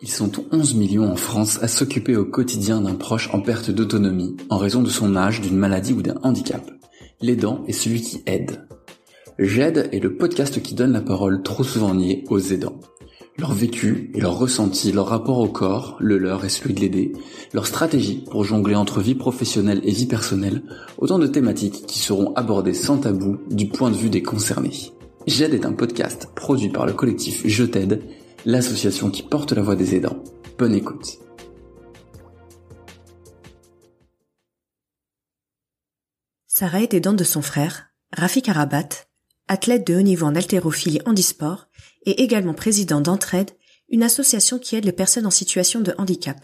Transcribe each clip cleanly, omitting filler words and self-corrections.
Ils sont 11 millions en France à s'occuper au quotidien d'un proche en perte d'autonomie en raison de son âge, d'une maladie ou d'un handicap. L'aidant est celui qui aide. J'aide est le podcast qui donne la parole trop souvent niée aux aidants. Leur vécu et leur ressenti, leur rapport au corps, le leur et celui de l'aider, leur stratégie pour jongler entre vie professionnelle et vie personnelle, autant de thématiques qui seront abordées sans tabou du point de vue des concernés. J'aide est un podcast produit par le collectif Je t'aide, l'association qui porte la voix des aidants. Bonne écoute. Sarah est aidante de son frère, Rafik Arabat, athlète de haut niveau en haltérophilie handisport et également président d'Entraide, une association qui aide les personnes en situation de handicap.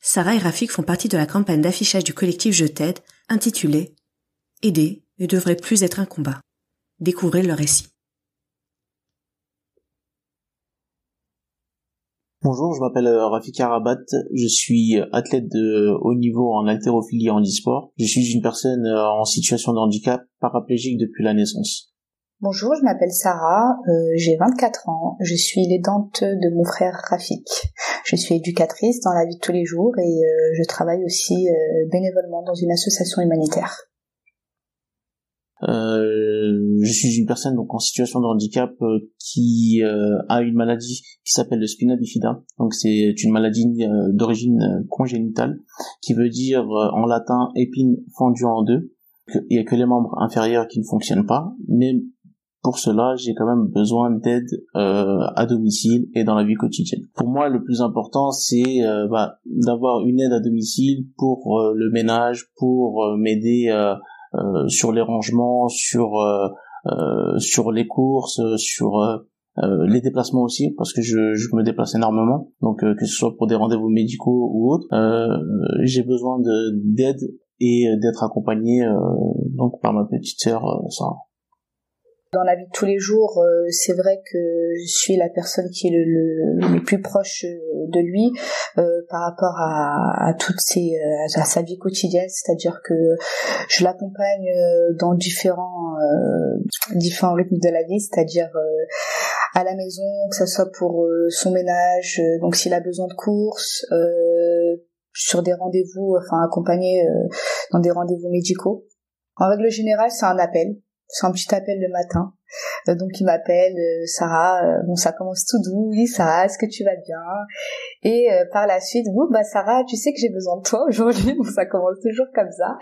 Sarah et Rafik font partie de la campagne d'affichage du collectif Je t'aide, intitulée « Aider ne devrait plus être un combat ». Découvrez leur récit. Bonjour, je m'appelle Rafik Arabat, je suis athlète de haut niveau en haltérophilie handisport. Je suis une personne en situation de handicap paraplégique depuis la naissance. Bonjour, je m'appelle Sarah, j'ai 24 ans, je suis l'aidante de mon frère Rafik. Je suis éducatrice dans la vie de tous les jours et je travaille aussi bénévolement dans une association humanitaire. Je suis une personne donc en situation de handicap qui a une maladie qui s'appelle le spina bifida. Donc c'est une maladie d'origine congénitale qui veut dire en latin épine fendue en deux. Il y a que les membres inférieurs qui ne fonctionnent pas, mais pour cela j'ai quand même besoin d'aide à domicile et dans la vie quotidienne. Pour moi le plus important c'est d'avoir une aide à domicile pour le ménage, pour m'aider sur les rangements, sur les courses, sur les déplacements aussi, parce que je me déplace énormément, donc que ce soit pour des rendez-vous médicaux ou autres, j'ai besoin d'aide et d'être accompagné donc par ma petite sœur Sarah. Dans la vie de tous les jours, c'est vrai que je suis la personne qui est le plus proche de lui par rapport à à sa vie quotidienne, c'est-à-dire que je l'accompagne dans différents rythmes de la vie, c'est-à-dire à la maison, que ça soit pour son ménage, donc s'il a besoin de courses, sur des rendez-vous, accompagné dans des rendez-vous médicaux. En règle générale, c'est un appel. C'est un petit appel le matin. Donc il m'appelle, Sarah, ça commence tout doux, oui Sarah, est-ce que tu vas bien? Et par la suite, Sarah, tu sais que j'ai besoin de toi aujourd'hui, donc ça commence toujours comme ça.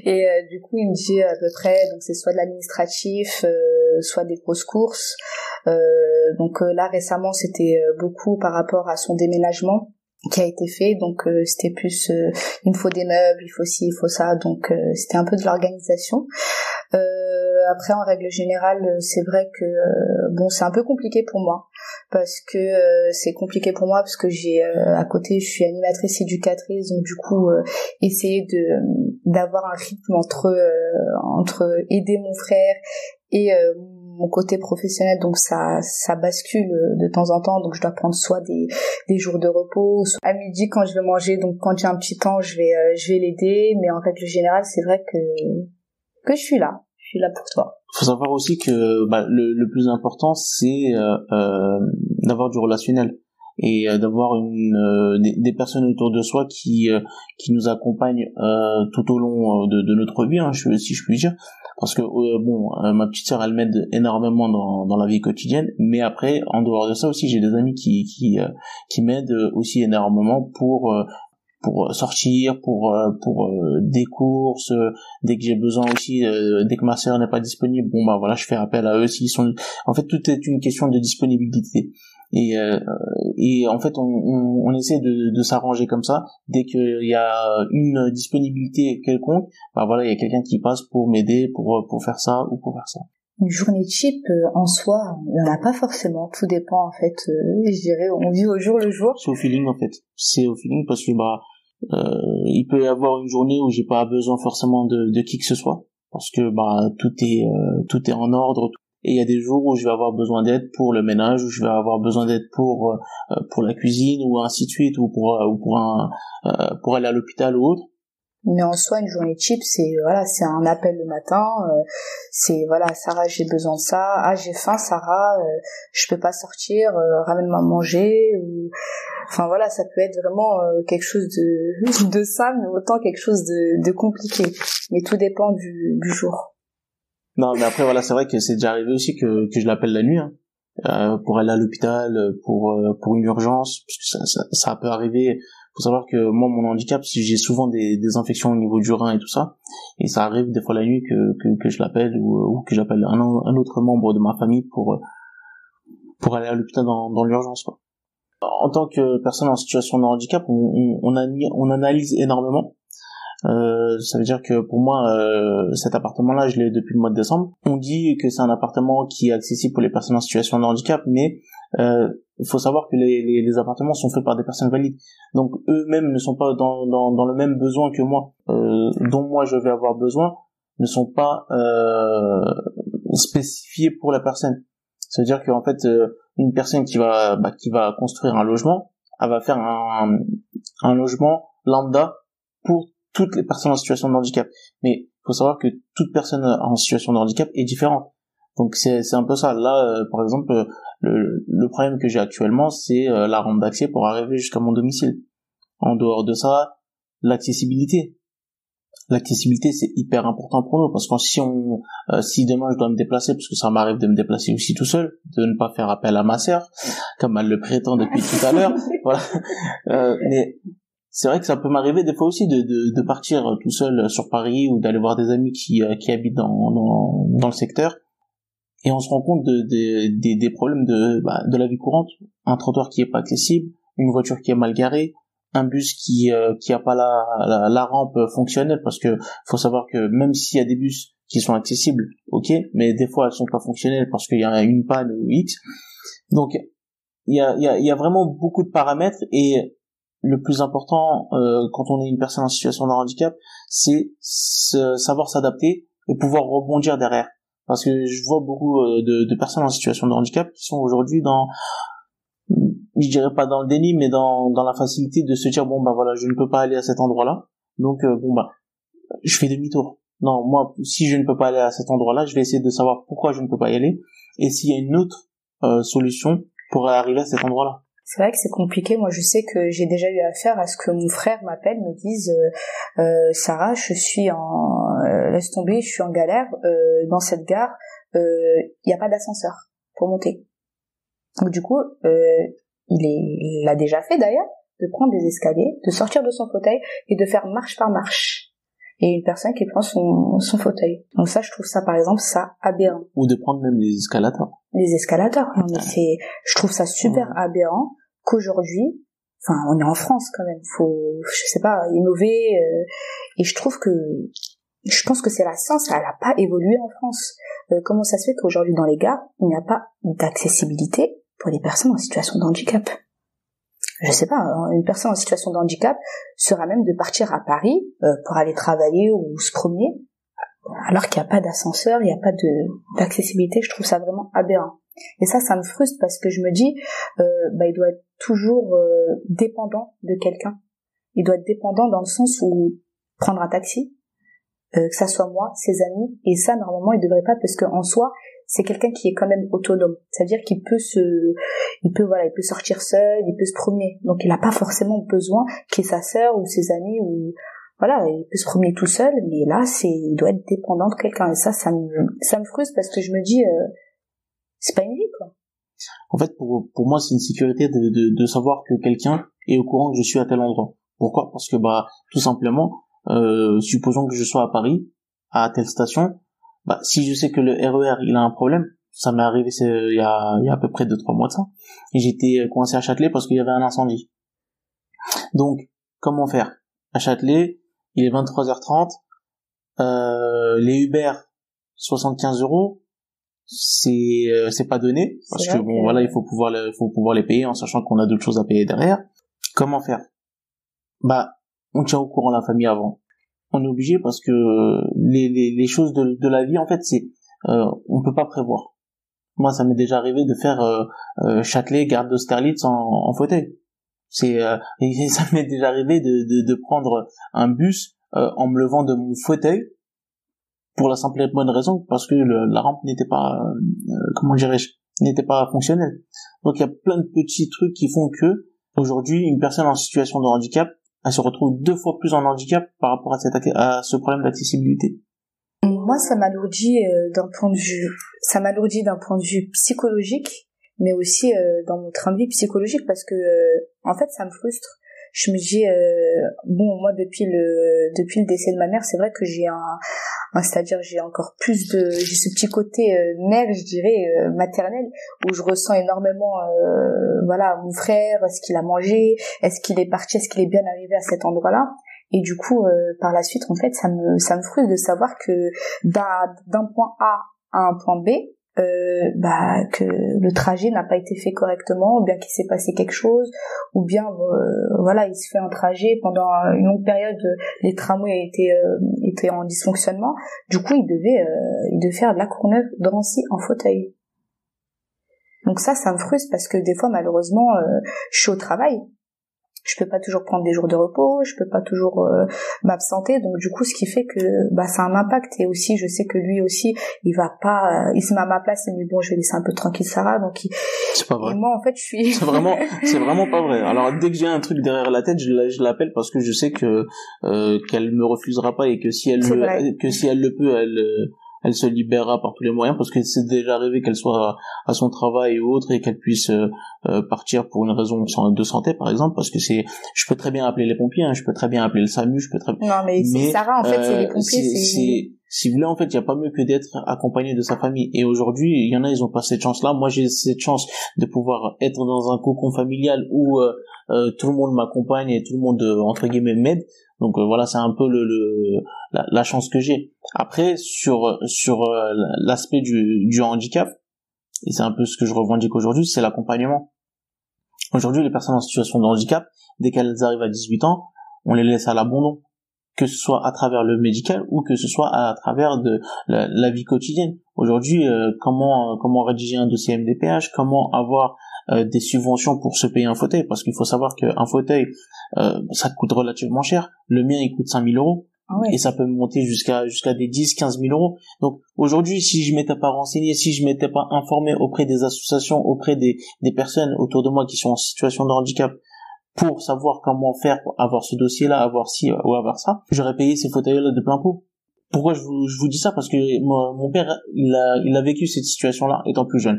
Et du coup il me dit à peu près, donc c'est soit de l'administratif, soit des grosses courses. Donc là récemment c'était beaucoup par rapport à son déménagement qui a été fait, donc c'était plus il me faut des meubles, il faut ci, il faut ça, donc c'était un peu de l'organisation. Après en règle générale c'est vrai que c'est un peu compliqué pour moi parce que j'ai à côté je suis animatrice éducatrice, donc du coup essayer d'avoir un rythme entre aider mon frère et mon côté professionnel, donc ça bascule de temps en temps, donc je dois prendre soit des jours de repos, soit à midi quand je vais manger, donc quand j'ai un petit temps je vais l'aider, mais en règle générale c'est vrai que je suis là pour toi. Faut savoir aussi que le plus important c'est d'avoir du relationnel et d'avoir des personnes autour de soi qui nous accompagnent tout au long de notre vie, si je puis dire, parce que ma petite sœur elle m'aide énormément dans la vie quotidienne, mais après en dehors de ça aussi j'ai des amis qui m'aident aussi énormément pour sortir, pour des courses, dès que j'ai besoin aussi, dès que ma sœur n'est pas disponible, je fais appel à eux s'ils sont. En fait, tout est une question de disponibilité. Et en fait, on essaie de s'arranger comme ça. Dès qu'il y a une disponibilité quelconque, il y a quelqu'un qui passe pour m'aider, pour faire ça ou pour faire ça. Une journée type en soi, il n'y en a pas forcément, tout dépend en fait, je dirais, on vit au jour le jour. C'est au feeling en fait, c'est au feeling parce que il peut y avoir une journée où j'ai pas besoin forcément de qui que ce soit, parce que tout est en ordre, et il y a des jours où je vais avoir besoin d'aide pour le ménage, où je vais avoir besoin d'aide pour la cuisine ou ainsi de suite, ou pour aller à l'hôpital ou autre. Mais en soi, une journée type, c'est un appel le matin, c'est voilà, Sarah, j'ai besoin de ça, ah j'ai faim, Sarah, je peux pas sortir, ramène-moi à manger, ou enfin voilà, ça peut être vraiment quelque chose de simple, mais autant quelque chose de compliqué. Mais tout dépend du jour. Non, mais après voilà, c'est vrai que c'est déjà arrivé aussi que je l'appelle la nuit, pour aller à l'hôpital, pour une urgence, puisque ça peut arriver. Faut savoir que moi, mon handicap, si j'ai souvent des infections au niveau du rein et tout ça, et ça arrive des fois la nuit que je l'appelle ou que j'appelle un autre membre de ma famille pour aller à l'hôpital dans l'urgence, quoi. En tant que personne en situation de handicap, on analyse énormément. Ça veut dire que pour moi, cet appartement-là, je l'ai depuis le mois de décembre. On dit que c'est un appartement qui est accessible pour les personnes en situation de handicap, mais il faut savoir que les appartements sont faits par des personnes valides. Donc eux-mêmes ne sont pas dans le même besoin que moi, dont moi je vais avoir besoin, ne sont pas spécifiés pour la personne. Ça veut dire qu'en fait, une personne qui va construire un logement, elle va faire un logement lambda pour toutes les personnes en situation de handicap. Mais il faut savoir que toute personne en situation de handicap est différente. Donc c'est un peu ça. Là, par exemple, le problème que j'ai actuellement, c'est la rampe d'accès pour arriver jusqu'à mon domicile. En dehors de ça, l'accessibilité. L'accessibilité, c'est hyper important pour nous, parce que si demain je dois me déplacer, parce que ça m'arrive de me déplacer aussi tout seul, de ne pas faire appel à ma sœur, comme elle le prétend depuis tout à l'heure, voilà. Mais c'est vrai que ça peut m'arriver des fois aussi de partir tout seul sur Paris, ou d'aller voir des amis qui habitent dans le secteur, et on se rend compte des problèmes de la vie courante. Un trottoir qui est pas accessible, une voiture qui est mal garée, un bus qui a pas la rampe fonctionnelle, parce que faut savoir que même s'il y a des bus qui sont accessibles, ok, mais des fois elles sont pas fonctionnelles parce qu'il y a une panne ou X. Donc il y a vraiment beaucoup de paramètres, et le plus important quand on est une personne en situation de handicap, c'est savoir s'adapter et pouvoir rebondir derrière. Parce que je vois beaucoup de personnes en situation de handicap qui sont aujourd'hui je dirais pas dans le déni, mais dans la facilité de se dire, bon bah voilà, je ne peux pas aller à cet endroit-là, donc je fais demi-tour. Non, moi, si je ne peux pas aller à cet endroit-là, je vais essayer de savoir pourquoi je ne peux pas y aller, et s'il y a une autre solution pour arriver à cet endroit-là. C'est vrai que c'est compliqué. Moi, je sais que j'ai déjà eu affaire à ce que mon frère m'appelle, me dise Sarah, laisse tomber, je suis en galère dans cette gare, il n'y a pas d'ascenseur pour monter. Donc du coup, il l'a déjà fait d'ailleurs, de prendre des escaliers, de sortir de son fauteuil et de faire marche par marche. Et une personne qui prend son fauteuil. Donc ça, je trouve ça, par exemple, ça aberrant. Ou de prendre même les escalators. Les escalators, non, mais je trouve ça super aberrant qu'aujourd'hui, enfin, on est en France quand même, faut, je sais pas, innover, et je pense que c'est la science, elle a pas évolué en France. Comment ça se fait qu'aujourd'hui dans les gares, il n'y a pas d'accessibilité pour les personnes en situation de handicap? Je sais pas, une personne en situation de handicap sera même de partir à Paris pour aller travailler ou se promener, alors qu'il n'y a pas d'ascenseur, il n'y a pas d'accessibilité. Je trouve ça vraiment aberrant. Et ça me frustre, parce que je me dis, il doit être toujours dépendant de quelqu'un. Il doit être dépendant dans le sens où prendre un taxi, que ça soit moi, ses amis, et ça normalement il devrait pas, parce que en soi c'est quelqu'un qui est quand même autonome, c'est-à-dire qu'il peut sortir seul, il peut se promener, donc il n'a pas forcément besoin qu'il y ait sa sœur ou ses amis, ou voilà, il peut se promener tout seul, mais là il doit être dépendant de quelqu'un, et ça me frustre, parce que je me dis c'est pas une vie, quoi. En fait, pour moi, c'est une sécurité de savoir que quelqu'un est au courant que je suis à tel endroit. Pourquoi? Parce que tout simplement, supposons que je sois à Paris, à telle station, si je sais que le RER il a un problème, ça m'est arrivé il y a à peu près 2-3 mois de ça, et j'étais coincé à Châtelet parce qu'il y avait un incendie. Donc comment faire? À Châtelet, il est 23h30, les Uber 75 €, c'est pas donné, parce que voilà, il faut pouvoir les payer en sachant qu'on a d'autres choses à payer derrière. Comment faire? On tient au courant la famille avant. On est obligé, parce que les choses de la vie, en fait, on peut pas prévoir. Moi, ça m'est déjà arrivé de faire Châtelet, gare d'Austerlitz en fauteuil. Et ça m'est déjà arrivé de prendre un bus en me levant de mon fauteuil, pour la simple et bonne raison parce que la rampe n'était pas n'était pas fonctionnelle. Donc il y a plein de petits trucs qui font que aujourd'hui une personne en situation de handicap, elle se retrouve 2 fois plus en handicap par rapport à ce problème d'accessibilité. Moi, ça m'alourdit d'un point de vue psychologique, mais aussi dans mon train de vie psychologique, parce que en fait ça me frustre. Je me dis moi depuis le décès de ma mère, c'est vrai que c'est-à-dire j'ai ce petit côté mère, je dirais, maternelle, où je ressens énormément mon frère, ce qu'il a mangé, est-ce qu'il est parti, est-ce qu'il est bien arrivé à cet endroit-là. Et du coup, par la suite, en fait, ça me frustre de savoir que d'un point A à un point B, que le trajet n'a pas été fait correctement, ou bien qu'il s'est passé quelque chose, ou bien il se fait un trajet pendant une longue période, les tramways étaient en dysfonctionnement. Du coup, il devait faire de la Courneuve Drancy en fauteuil. Donc ça me frustre parce que des fois, malheureusement, je suis au travail. Je peux pas toujours prendre des jours de repos, je peux pas toujours m'absenter, donc du coup ce qui fait que ça a un impact. Et aussi je sais que lui aussi il se met à ma place, il me dit bon je vais laisser un peu tranquille Sarah, donc c'est pas vrai. Et moi en fait je suis c'est vraiment pas vrai. Alors dès que j'ai un truc derrière la tête, je l'appelle parce que je sais que qu'elle me refusera pas et que si elle le peut, elle se libérera par tous les moyens, parce que c'est déjà arrivé qu'elle soit à son travail ou autre et qu'elle puisse partir pour une raison de santé par exemple, parce que je peux très bien appeler les pompiers, je peux très bien appeler le SAMU, Non mais c'est Sarah en fait, c'est les pompiers, si vous voulez, en fait, il y a pas mieux que d'être accompagné de sa famille. Et aujourd'hui, il y en a, ils ont pas cette chance-là. Moi, j'ai cette chance de pouvoir être dans un cocon familial où tout le monde m'accompagne et tout le monde entre guillemets m'aide. Donc voilà, c'est un peu la chance que j'ai. Après, sur l'aspect du handicap, et c'est un peu ce que je revendique aujourd'hui, c'est l'accompagnement. Aujourd'hui, les personnes en situation de handicap, dès qu'elles arrivent à 18 ans, on les laisse à l'abandon, que ce soit à travers le médical ou que ce soit à travers de la vie quotidienne. Aujourd'hui, comment rédiger un dossier MDPH, comment avoir des subventions pour se payer un fauteuil, parce qu'il faut savoir qu'un fauteuil, ça coûte relativement cher. Le mien, il coûte 5 000 euros. Ah ouais. Et ça peut monter jusqu'à des 10-15 000 euros. Donc aujourd'hui, si je m'étais pas renseigné, si je m'étais pas informé auprès des associations, auprès des personnes autour de moi qui sont en situation de handicap, pour savoir comment faire pour avoir ce dossier-là, avoir ci ou avoir ça, j'aurais payé ces fauteuils-là de plein pot. Pourquoi je vous dis ça? Parce que mon père, il a vécu cette situation-là étant plus jeune.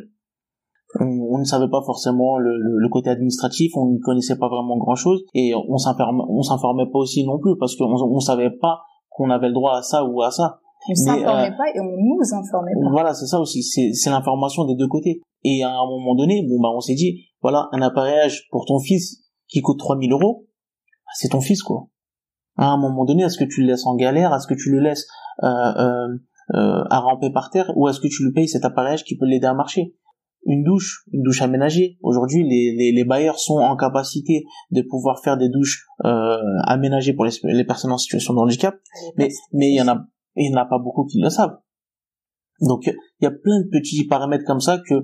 On ne savait pas forcément le côté administratif, on ne connaissait pas vraiment grand-chose, et on s'informait pas aussi non plus, parce qu'on savait pas qu'on avait le droit à ça ou à ça. On s'informait pas et on nous informait pas. Voilà, c'est ça aussi, c'est l'information des deux côtés. Et à un moment donné, on s'est dit, voilà, un appareillage pour ton fils qui coûte 3 000 euros, c'est ton fils, quoi. À un moment donné, est-ce que tu le laisses en galère, est-ce que tu le laisses à ramper par terre, ou est-ce que tu lui payes cet appareillage qui peut l'aider à marcher? Une douche aménagée. Aujourd'hui, les bailleurs sont en capacité de pouvoir faire des douches aménagées pour les personnes en situation de handicap, mais il y en a pas beaucoup qui le savent. Donc il y a plein de petits paramètres comme ça que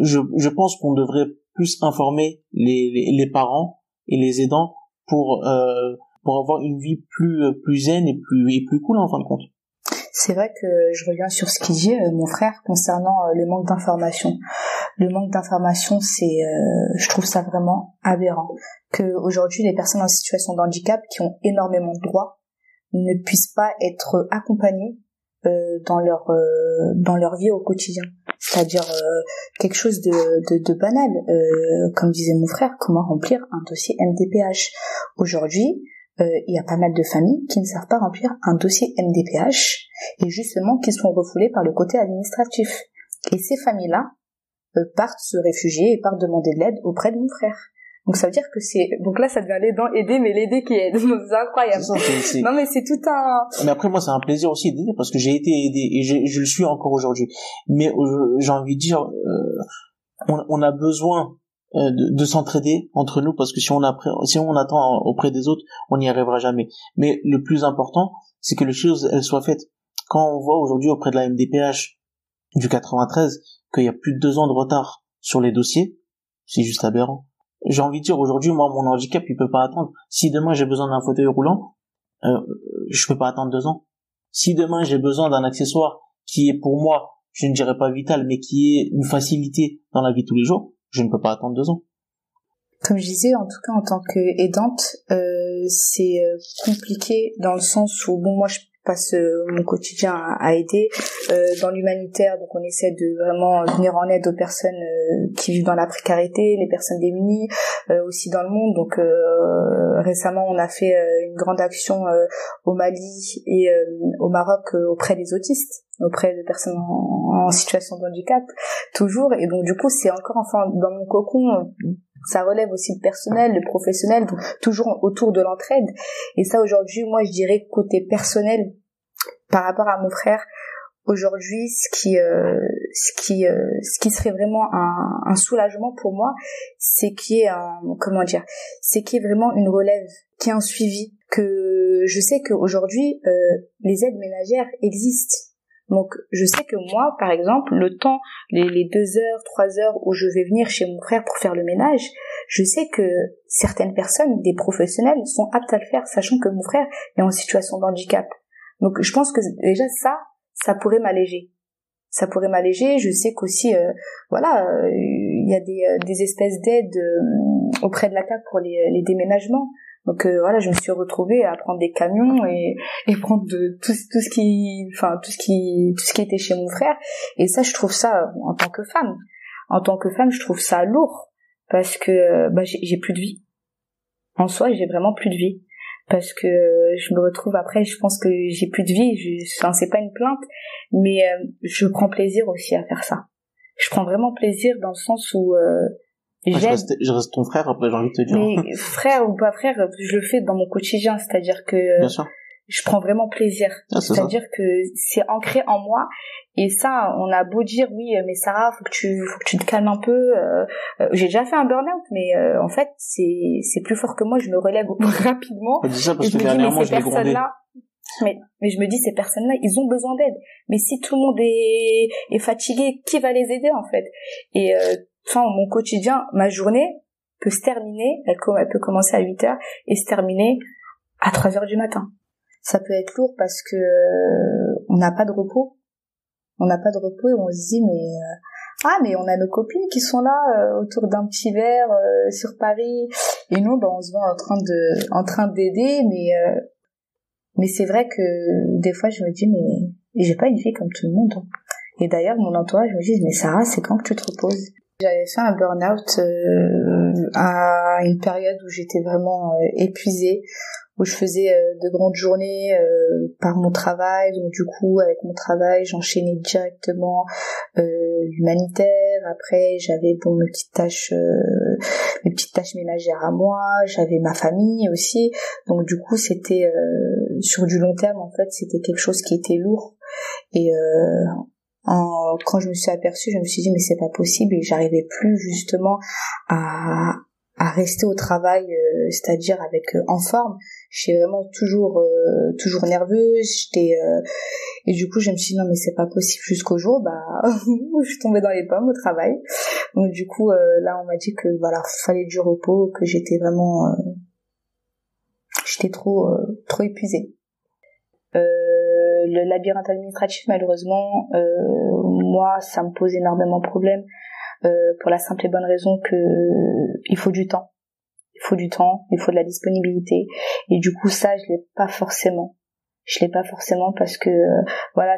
je pense qu'on devrait plus informer les parents et les aidants pour avoir une vie plus zen et plus cool en fin de compte. C'est vrai que je reviens sur ce qu'il dit mon frère concernant le manque d'information. Le manque d'information, je trouve ça vraiment aberrant que aujourd'hui les personnes en situation de handicap qui ont énormément de droits ne puissent pas être accompagnées dans leur vie au quotidien. C'est-à-dire quelque chose de banal, comme disait mon frère, comment remplir un dossier MDPH. Aujourd'hui, il y a pas mal de familles qui ne savent pas remplir un dossier MDPH et justement qui sont refoulées par le côté administratif. Et ces familles-là partent se réfugier et partent demander de l'aide auprès de mon frère. Donc ça veut dire que donc là ça devient l'aidant aider, mais l'aider qui aide. Donc c'est incroyable. Non mais c'est tout un... Mais après moi c'est un plaisir aussi d'aider parce que j'ai été aidé et je le suis encore aujourd'hui. Mais j'ai envie de dire, on a besoin de s'entraider entre nous, parce que si on attend auprès des autres, on n'y arrivera jamais. Mais le plus important, c'est que les choses elles soient faites. Quand on voit aujourd'hui auprès de la MDPH du 93 qu'il y a plus de 2 ans de retard sur les dossiers, c'est juste aberrant. J'ai envie de dire aujourd'hui, moi mon handicap il peut pas attendre. Si demain j'ai besoin d'un fauteuil roulant, je peux pas attendre 2 ans. Si demain j'ai besoin d'un accessoire qui est pour moi, je ne dirais pas vital, mais qui est une facilité dans la vie de tous les jours, je ne peux pas attendre 2 ans. Comme je disais, en tout cas en tant qu'aidante, c'est compliqué dans le sens où, bon, moi je passe mon quotidien à aider dans l'humanitaire, donc on essaie de vraiment venir en aide aux personnes qui vivent dans la précarité, les personnes démunies, aussi dans le monde. Donc récemment on a fait une grande action au Mali et au Maroc auprès des autistes, auprès de personnes en situation de handicap toujours, et donc du coup c'est encore enfin dans mon cocon. Ça relève aussi le personnel, le professionnel, donc toujours autour de l'entraide. Et ça, aujourd'hui, moi, je dirais côté personnel, par rapport à mon frère, aujourd'hui, ce qui serait vraiment un soulagement pour moi, c'est qu'il y ait c'est qu'il y ait vraiment une relève, qu'il y ait un suivi, que je sais qu'aujourd'hui, les aides ménagères existent. Donc, je sais que moi, par exemple, le temps, les 2 heures, 3 heures où je vais venir chez mon frère pour faire le ménage, je sais que certaines personnes, des professionnels, sont aptes à le faire, sachant que mon frère est en situation de handicap. Donc, je pense que déjà ça pourrait m'alléger. Ça pourrait m'alléger. Je sais qu'aussi, il y a des espèces d'aides auprès de la CAF pour les déménagements. Donc je me suis retrouvée à prendre des camions et prendre tout ce qui était chez mon frère. Et ça, je trouve ça en tant que femme, je trouve ça lourd parce que j'ai plus de vie. En soi, j'ai vraiment plus de vie parce que je me retrouve après. Je pense que j'ai plus de vie. C'est pas une plainte, mais je prends plaisir aussi à faire ça. Je prends vraiment plaisir dans le sens où je reste ton frère, après j'ai envie de te dire. Mais frère ou pas frère, je le fais dans mon quotidien, c'est-à-dire que bien sûr. Je prends vraiment plaisir. C'est-à-dire que c'est ancré en moi. Et ça, on a beau dire, oui, mais Sarah, faut que tu te calmes un peu. J'ai déjà fait un burn-out, mais en fait, c'est plus fort que moi, je me relève rapidement. Je dis ça parce que dernièrement, je l'ai grondé. Mais je me dis, ces personnes-là, ils ont besoin d'aide. Mais si tout le monde est fatigué, qui va les aider, en fait? Et mon quotidien, ma journée peut se terminer, elle peut commencer à 8 heures et se terminer à 3 heures du matin. Ça peut être lourd parce que on n'a pas de repos. On n'a pas de repos et on se dit, mais on a nos copines qui sont là autour d'un petit verre sur Paris. Et nous, on se voit en train d'aider, mais c'est vrai que des fois, je me dis, mais j'ai pas une vie comme tout le monde. Et d'ailleurs, mon entourage me dit, mais Sarah, c'est quand que tu te reposes? J'avais fait un burn-out à une période où j'étais vraiment épuisée, où je faisais de grandes journées par mon travail. Donc du coup, avec mon travail, j'enchaînais directement l'humanitaire. Après, j'avais mes petites tâches ménagères à moi. J'avais ma famille aussi. Donc du coup, c'était sur du long terme, en fait, c'était quelque chose qui était lourd. Et quand je me suis aperçue, je me suis dit mais c'est pas possible et j'arrivais plus justement à rester au travail, c'est-à-dire avec en forme. J'étais vraiment toujours nerveuse, et du coup je me suis dit non mais c'est pas possible, jusqu'au jour où je suis tombée dans les pommes au travail. Donc du coup là on m'a dit que voilà, fallait du repos, que j'étais vraiment j'étais trop épuisée. Le labyrinthe administratif, malheureusement, moi, ça me pose énormément de problèmes pour la simple et bonne raison que il faut du temps. Il faut du temps, il faut de la disponibilité. Et du coup, ça, je l'ai pas forcément. Je l'ai pas forcément parce que,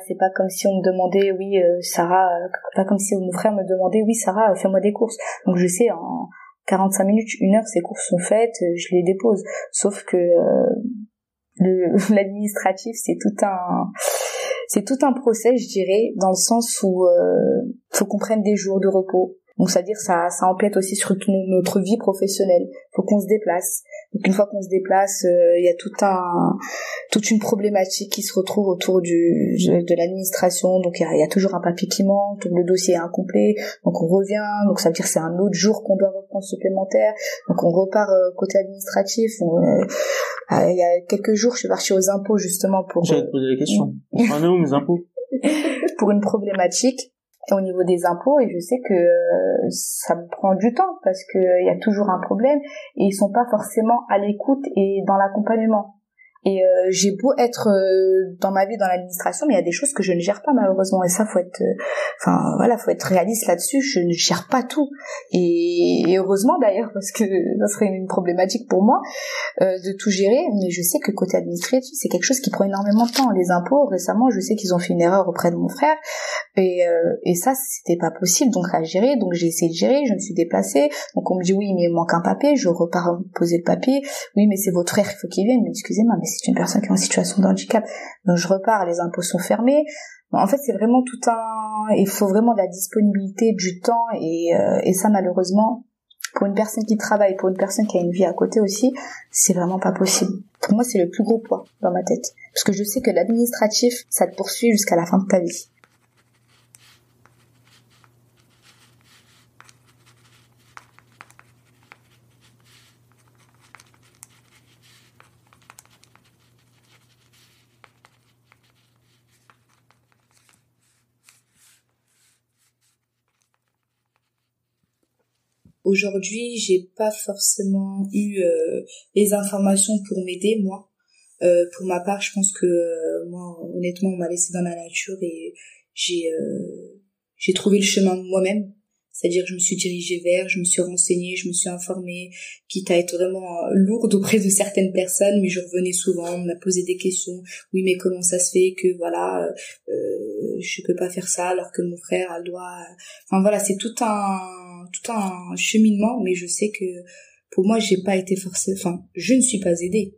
c'est pas comme si on me demandait, oui, Sarah, pas comme si mon frère me demandait, oui, Sarah, fais-moi des courses. Donc je sais, en 45 minutes, 1 heure, ces courses sont faites, je les dépose. Sauf que l'administratif, c'est tout un procès, je dirais, dans le sens où faut qu'on prenne des jours de repos. Donc c'est-à-dire ça empiète aussi sur notre vie professionnelle. Faut qu'on se déplace. Donc une fois qu'on se déplace, il y a toute une problématique qui se retrouve autour de l'administration. Donc il y a toujours un papier qui manque, donc le dossier est incomplet, donc on revient, donc ça veut dire que c'est un autre jour qu'on doit reprendre supplémentaire. Donc on repart côté administratif. Il y a quelques jours, je suis partie aux impôts justement pour... J'allais te poser la question. On est où mes impôts? Pour une problématique au niveau des impôts, et je sais que ça me prend du temps parce que il y a toujours un problème et ils sont pas forcément à l'écoute et dans l'accompagnement. Et j'ai beau être dans ma vie dans l'administration, mais il y a des choses que je ne gère pas malheureusement. Et ça, faut être réaliste là-dessus. Je ne gère pas tout. Et heureusement d'ailleurs, parce que ça serait une problématique pour moi de tout gérer. Mais je sais que côté administratif, c'est quelque chose qui prend énormément de temps. Les impôts, récemment, je sais qu'ils ont fait une erreur auprès de mon frère. Et ça, c'était pas possible donc à gérer. Donc j'ai essayé de gérer. Je me suis déplacée. Donc on me dit oui, mais il manque un papier. Je repars poser le papier. Oui, mais c'est votre frère, il faut qu'il vienne. Mais excusez-moi, mais c'est une personne qui est en situation de handicap. Donc je repars, les impôts sont fermés. En fait, c'est vraiment il faut vraiment de la disponibilité, du temps, et ça, malheureusement, pour une personne qui travaille, pour une personne qui a une vie à côté aussi, c'est vraiment pas possible. Pour moi, c'est le plus gros poids dans ma tête. Parce que je sais que l'administratif, ça te poursuit jusqu'à la fin de ta vie. Aujourd'hui, j'ai pas forcément eu les informations pour m'aider, moi. Pour ma part, je pense que moi, honnêtement, on m'a laissé dans la nature et j'ai trouvé le chemin moi-même. C'est-à-dire que je me suis dirigée je me suis renseignée, je me suis informée, quitte à être vraiment lourde auprès de certaines personnes, mais je revenais souvent, on m'a posé des questions. Oui, mais comment ça se fait que voilà, je peux pas faire ça alors que mon frère a le droit. Enfin voilà, c'est tout un cheminement, mais je sais que pour moi, j'ai pas été forcée. Enfin, je ne suis pas aidée.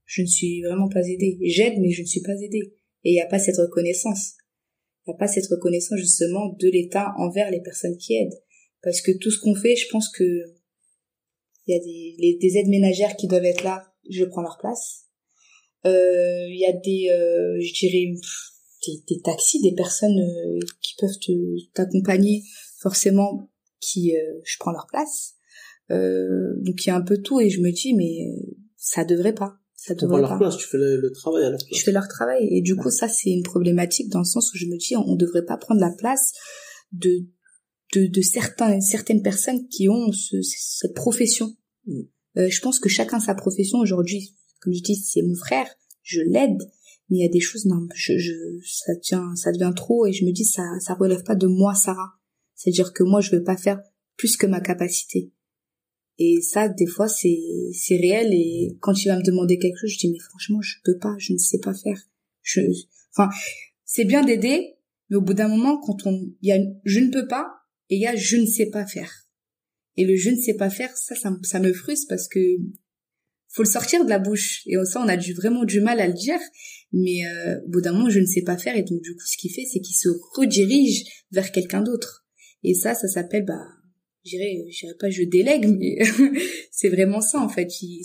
Je ne suis vraiment pas aidée. J'aide, mais je ne suis pas aidée. Et il y a pas cette reconnaissance. Il n'y a pas cette reconnaissance justement de l'État envers les personnes qui aident. Parce que tout ce qu'on fait, je pense que il y a des aides ménagères qui doivent être là, je prends leur place. Il y a je dirais, des taxis, des personnes qui peuvent t'accompagner forcément, je prends leur place. Donc il y a un peu tout et je me dis, mais ça devrait pas. Ça devrait pas. Leur place, tu fais le travail à leur place. Je fais leur travail et du coup ça c'est une problématique dans le sens où je me dis on devrait pas prendre la place de certaines personnes qui ont cette profession. Je pense que chacun sa profession aujourd'hui. Comme je dis, c'est mon frère, je l'aide, mais il y a des choses non, ça devient trop et je me dis ça relève pas de moi Sarah. C'est-à-dire que moi je vais pas faire plus que ma capacité. Et ça, des fois, c'est réel. Et quand il va me demander quelque chose, je dis, mais franchement, je peux pas, je ne sais pas faire. Enfin, c'est bien d'aider, mais au bout d'un moment, il y a je ne peux pas, et il y a je ne sais pas faire. Et le je ne sais pas faire, ça me frustre parce que faut le sortir de la bouche. Et ça, on a vraiment du mal à le dire. Mais, au bout d'un moment, je ne sais pas faire. Et donc, du coup, ce qu'il fait, c'est qu'il se redirige vers quelqu'un d'autre. Et ça s'appelle, je dirais pas je délègue, mais c'est vraiment ça en fait. Il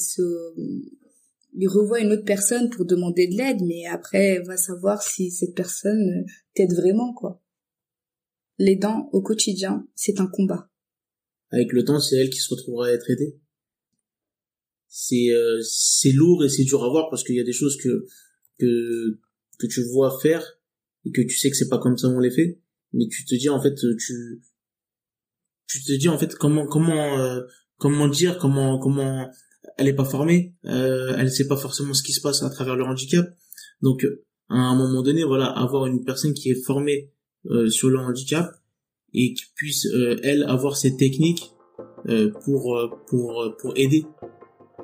revoit une autre personne pour demander de l'aide, mais après va savoir si cette personne t'aide vraiment quoi. L'aidant au quotidien, c'est un combat. Avec le temps, c'est elle qui se retrouvera à être aidée. C'est lourd et c'est dur à voir parce qu'il y a des choses que tu vois faire et que tu sais que c'est pas comme ça on les fait, mais tu te dis en fait comment dire, comment elle est pas formée, elle sait pas forcément ce qui se passe à travers le handicap. Donc à un moment donné, voilà, avoir une personne qui est formée sur le handicap et qui puisse elle avoir cette technique pour aider.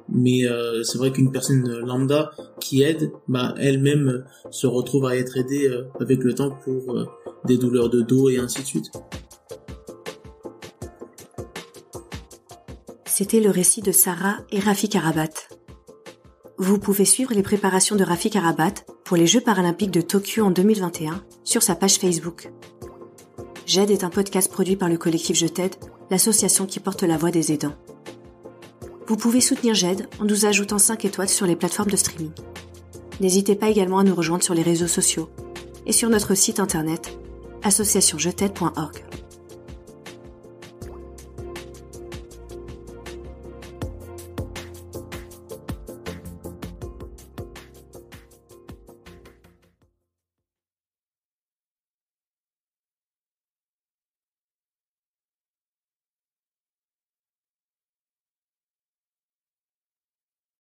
Mais c'est vrai qu'une personne lambda qui aide, elle-même se retrouve à être aidée avec le temps pour des douleurs de dos et ainsi de suite. C'était le récit de Sarah et Rafik Arabat. Vous pouvez suivre les préparations de Rafik Arabat pour les Jeux paralympiques de Tokyo en 2021 sur sa page Facebook. J'aide est un podcast produit par le collectif Je t'aide, l'association qui porte la voix des aidants. Vous pouvez soutenir J'aide en nous ajoutant 5 étoiles sur les plateformes de streaming. N'hésitez pas également à nous rejoindre sur les réseaux sociaux et sur notre site internet associationjet'aide.org.